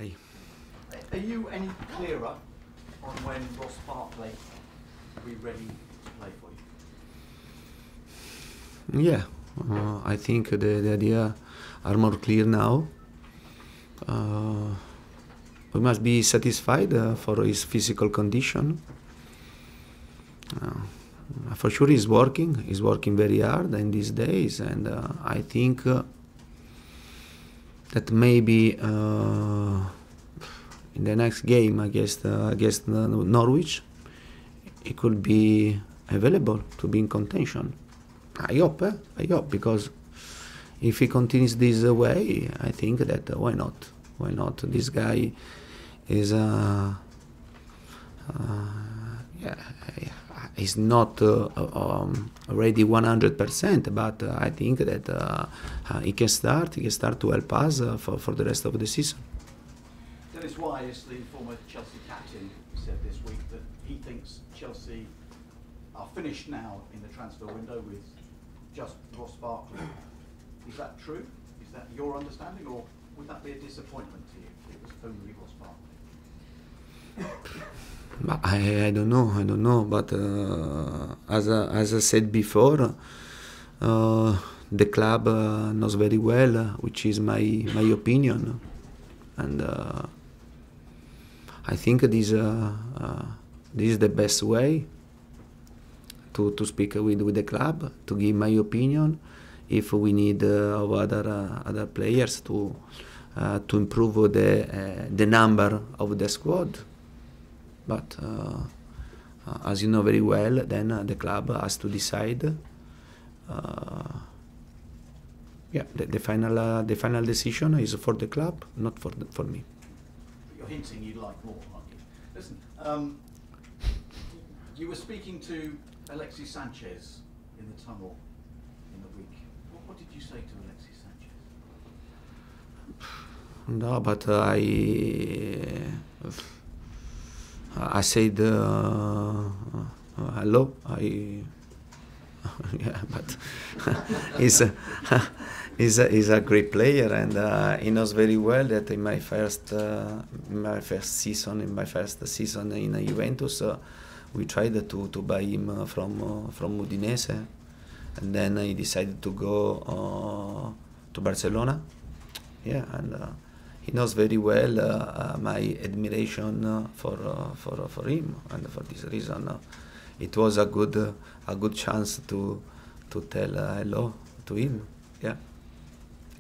Aye. Are you any clearer on when Ross Barkley will be ready to play for you? Yeah, I think the idea are more clear now. We must be satisfied for his physical condition. For sure he's working very hard in these days, and I think that maybe in the next game against Norwich it could be available to be in contention. I hope, because if he continues this way, I think that why not? Why not? This guy is he's not ready 100%, but I think that he can start to help us for the rest of the season. Dennis Wise, the former Chelsea captain, said this week that he thinks Chelsea are finished now in the transfer window with just Ross Barkley. Is that true? Is that your understanding, or would that be a disappointment to you if it was only Ross Barkley? I don't know. But as I said before, the club knows very well which is my opinion, and I think this is the best way to speak with the club, to give my opinion. If we need other players to improve the number of the squad. But as you know very well, then the club has to decide. The final decision is for the club, not for me. You're hinting you'd like more, aren't you? Listen, you were speaking to Alexis Sanchez in the tunnel in the week. What did you say to Alexis Sanchez? No, but I said hello. Yeah, but he's a great player, and he knows very well that in my first season in Juventus, we tried to buy him from Udinese, and then he decided to go to Barcelona. Yeah, and he knows very well my admiration for him, and for this reason, it was a good chance to tell hello to him. Yeah.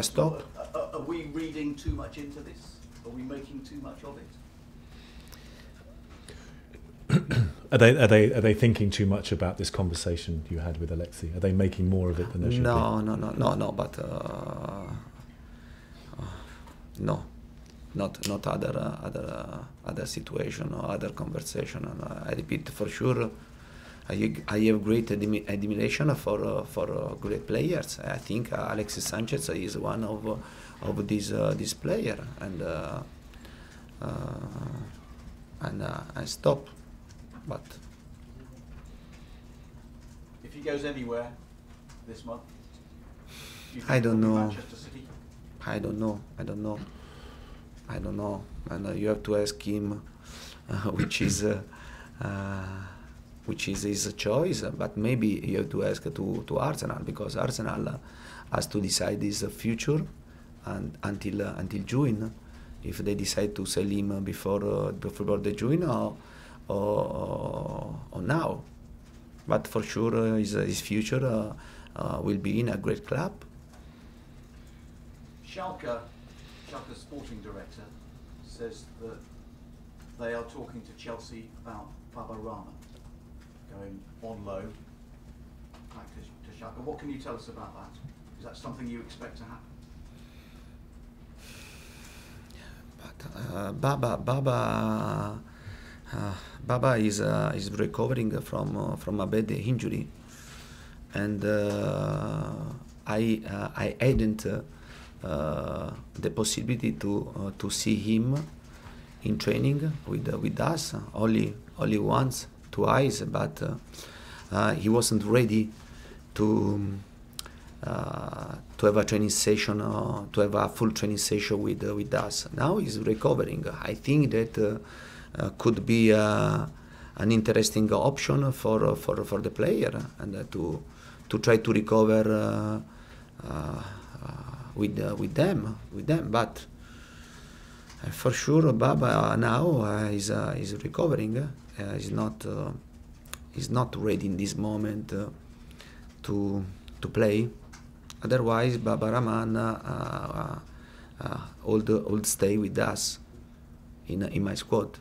Stop. Are we reading too much into this? Are we making too much of it? Are they thinking too much about this conversation you had with Alexi? Are they making more of it than they should be? No. But no, not other situation or other conversation. And I repeat, for sure, I have great admiration for great players. I think Alexis Sanchez is one of these player, and I stop. But if he goes anywhere this month, do you think I don't know. Manchester City? I don't know. And you have to ask him which is his choice. But maybe you have to ask to Arsenal, because Arsenal has to decide his future until June. If they decide to sell him before the June or now. But for sure his future will be in a great club. Schalke's sporting director says that they are talking to Chelsea about Baba Rahman going on loan back to Schalke. What can you tell us about that? Is that something you expect to happen? But Baba is recovering from a bad injury, and I hadn't the possibility to see him in training with us only once, twice, but he wasn't ready to to have a training session, to have a full training session with us. Now he's recovering. I think that could be an interesting option for the player, and to try to recover with them. But for sure, Baba now is recovering. He's not ready in this moment to play. Otherwise, Baba Rahman would stay with us in my squad.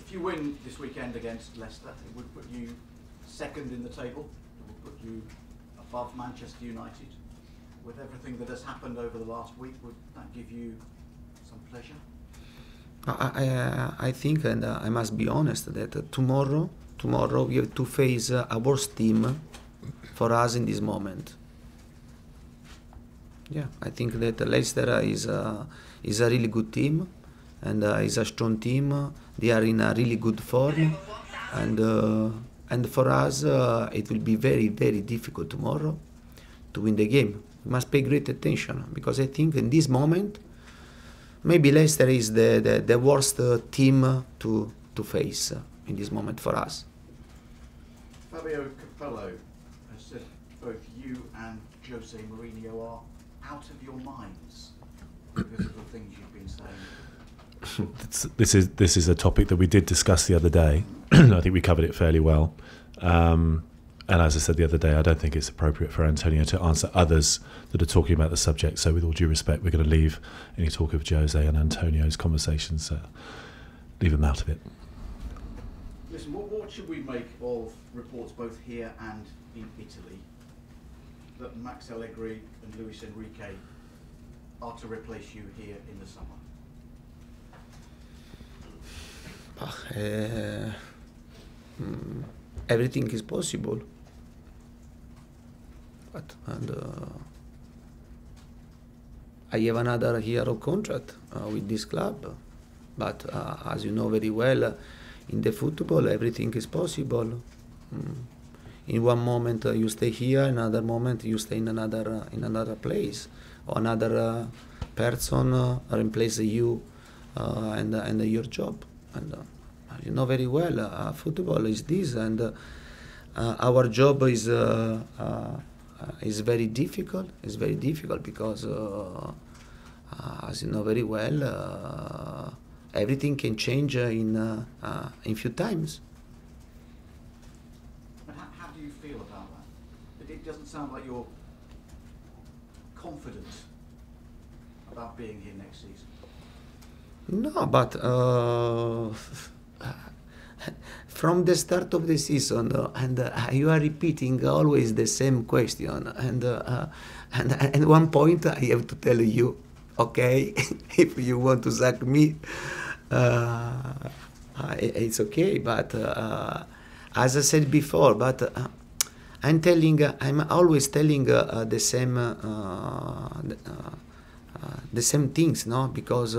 If you win this weekend against Leicester, it would put you second in the table. It would put you above Manchester United. With everything that has happened over the last week, would that give you some pleasure? I think, and I must be honest, that tomorrow we have to face a worse team for us in this moment. Yeah, I think that Leicester is a really good team, and is a strong team. They are in a really good form, and for us it will be very, very difficult tomorrow to win the game. We must pay great attention, because I think in this moment maybe Leicester is the worst team to face in this moment for us. Fabio Capello has said both you and Jose Mourinho are out of your minds because of the things you've been saying. This is a topic that we did discuss the other day. I think we covered it fairly well. And as I said the other day, I don't think it's appropriate for Antonio to answer others that are talking about the subject. So with all due respect, we're going to leave any talk of Jose and Antonio's conversations, leave them out of it. Listen, what should we make of reports both here and in Italy that Max Allegri and Luis Enrique are to replace you here in the summer? Everything is possible, I have another year of contract with this club, but as you know very well, in the football everything is possible. In one moment you stay here, another moment you stay in another place, or another person replaces you and your job. And you know very well, football is this, and our job is very difficult. It's very difficult because, as you know very well, everything can change in few times. And how do you feel about that? It doesn't sound like you're confident about being here next season. No, but from the start of the season, and you are repeating always the same question, and at one point I have to tell you, okay, if you want to sack me, it's okay. But as I said before, but I'm always telling the same things, no? Because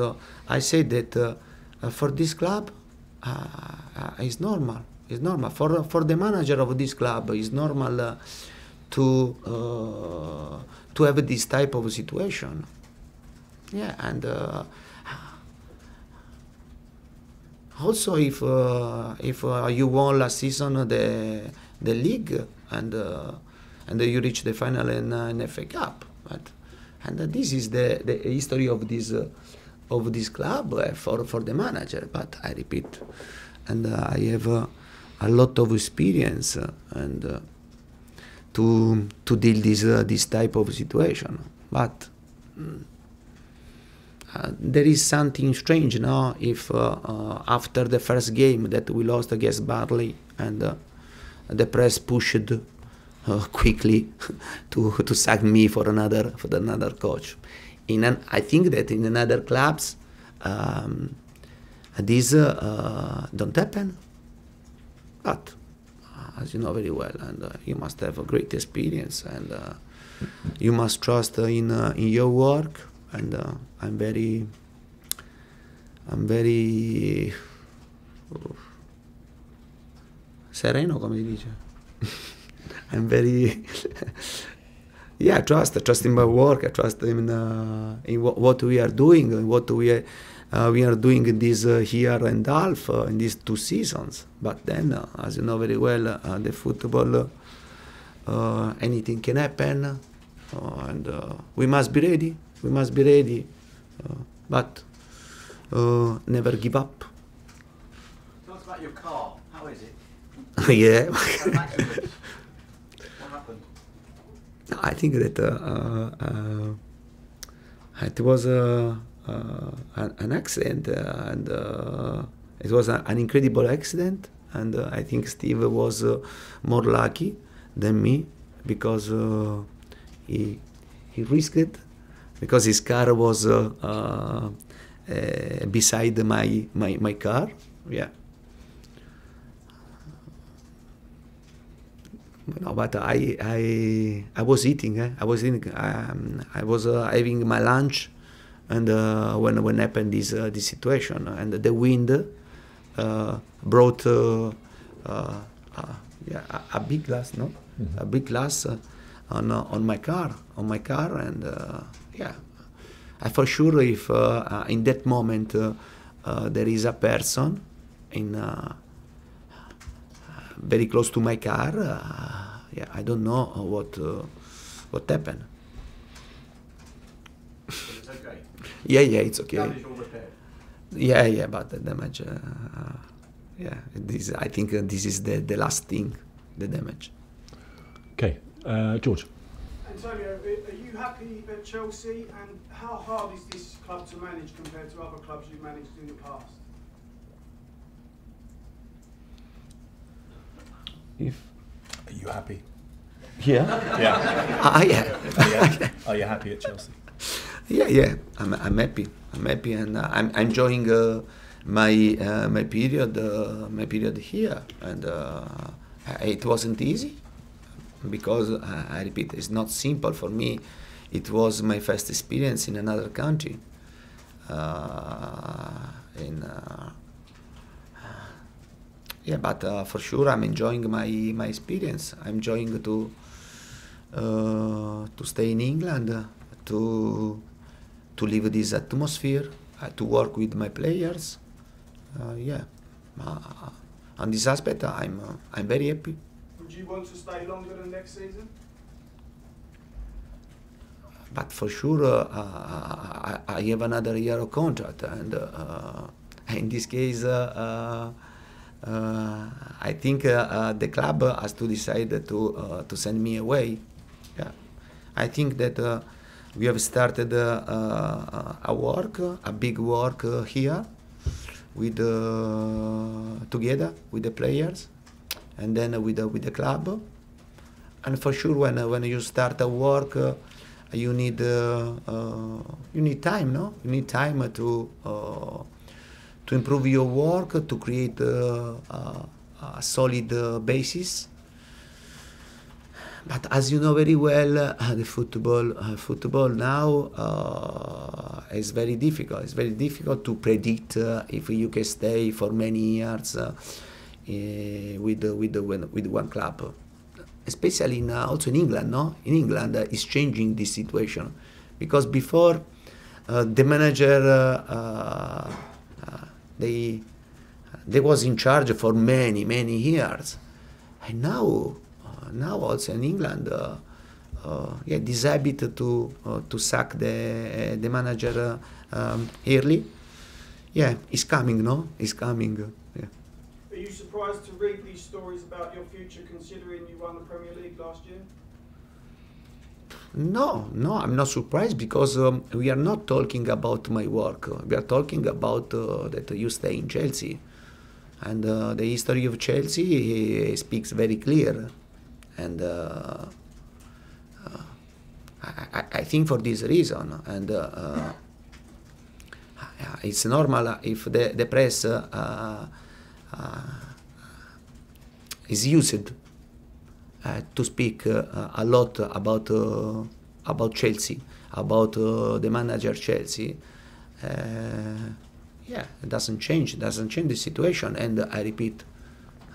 I said that for this club, it's normal. It's normal for the manager of this club. It's normal to have this type of situation. Yeah, and also if you won last season the league and you reach the final in FA Cup, and this is the history of this club for the manager. But I repeat, and I have a lot of experience and to deal this type of situation. But there is something strange now if after the first game that we lost against Barley, and the press pushed quickly to sack me for another coach. I think that in another clubs this don't happen. But as you know very well, and you must have a great experience, and you must trust in your work. And I'm very sereno, come si dice? I'm very Yeah, trust in my work. I trust in what we are doing, and what we are doing in this year and half, in these 2 seasons. But then, as you know very well, the football, anything can happen, and we must be ready. We must be ready, but never give up. Tell us about your car. How is it? Yeah. What happened? I think that it was an accident, and it was an incredible accident. And I think Steve was more lucky than me, because he risked it, because his car was beside my car. Yeah. No, but I was eating. I was eating. I was having my lunch, and when happened this situation, and the wind brought a big glass, no, a big glass on my car, and yeah, I for sure if in that moment there is a person in. Very close to my car. Yeah, I don't know what happened. It's okay. Yeah, it's okay. Damage all repaired. Yeah, but the damage. Yeah, I think this is the last thing, the damage. Okay, George. Antonio, are you happy at Chelsea, and how hard is this club to manage compared to other clubs you've managed in the past? Are you happy? Yeah. Yeah. Yeah. Are you happy at Chelsea? Yeah. I'm happy. And I'm enjoying my period here, and it wasn't easy, because I repeat, it's not simple for me. It was my first experience in another country. Yeah, but for sure I'm enjoying my experience. I'm enjoying to stay in England, to live this atmosphere, to work with my players. Yeah, on this aspect I'm very happy. Would you want to stay longer than next season? But for sure I have another year of contract, and in this case. I think the club has to decide to send me away. Yeah, I think that we have started a big work here with together with the players, and then with the club. And for sure, when you start a work, you need time, no? You need time to improve your work, to create a solid basis. But as you know very well, the football now is very difficult. It's very difficult to predict if you can stay for many years with one club. Especially also in England, no? In England, is changing this situation, because before the manager. They was in charge for many years, and now also in England, this habit to sack the manager early, is coming, no? It's coming. Yeah. Are you surprised to read these stories about your future, considering you won the Premier League last year? No, I'm not surprised, because we are not talking about my work. We are talking about that you stay in Chelsea, and the history of Chelsea speaks very clear, and I think for this reason, and it's normal if the press is used to speak a lot about Chelsea, about the manager Chelsea. It doesn't change the situation, and I repeat,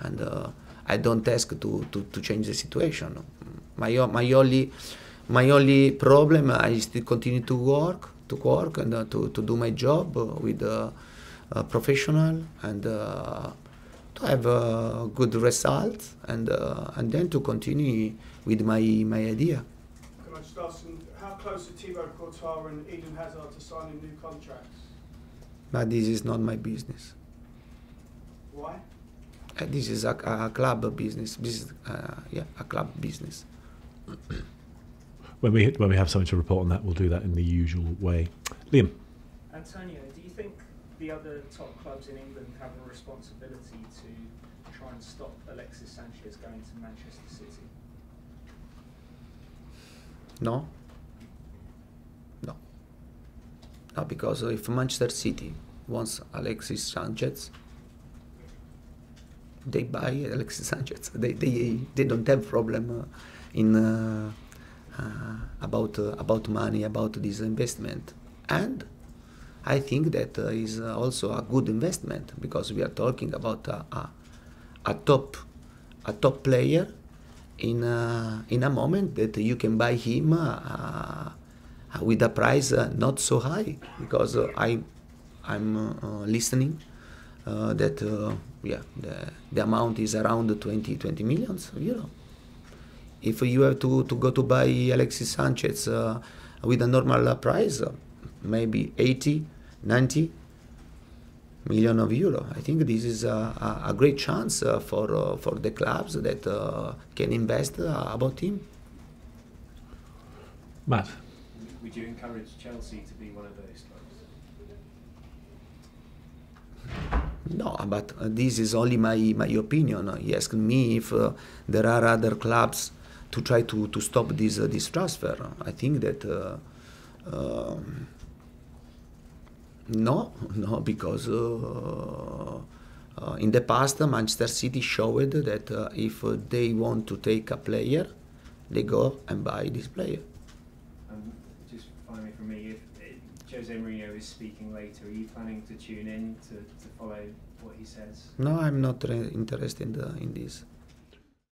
and I don't ask to change the situation. My My only problem is to continue to work and to do my job with professional and to have good results and then to continue with my idea. Can I just ask, how close are Thibaut Courtois and Eden Hazard to signing new contracts? But this is not my business. Why? This is a club business. A club business. When we have something to report on that, we'll do that in the usual way. Liam. Antonio, do you think the other top clubs in England have a responsibility to try and stop Alexis Sanchez going to Manchester City? No. No, because if Manchester City wants Alexis Sanchez, they buy Alexis Sanchez. They don't have problem about money, about this investment. And I think that is also a good investment because we are talking about a top player in a moment that you can buy him with a price not so high, because I'm listening that the amount is around 20 million euro. If you have to go to buy Alexis Sanchez with a normal price, maybe 80, 90 million of euro. I think this is a great chance for the clubs that can invest about him. Matt. Would you encourage Chelsea to be one of those clubs? No, but this is only my opinion. You ask me if there are other clubs to try to stop this transfer. I think that no, because in the past Manchester City showed that if they want to take a player, they go and buy this player. Just finally from me, if Jose Mourinho is speaking later, are you planning to tune in to follow what he says? No, I'm not interested in this.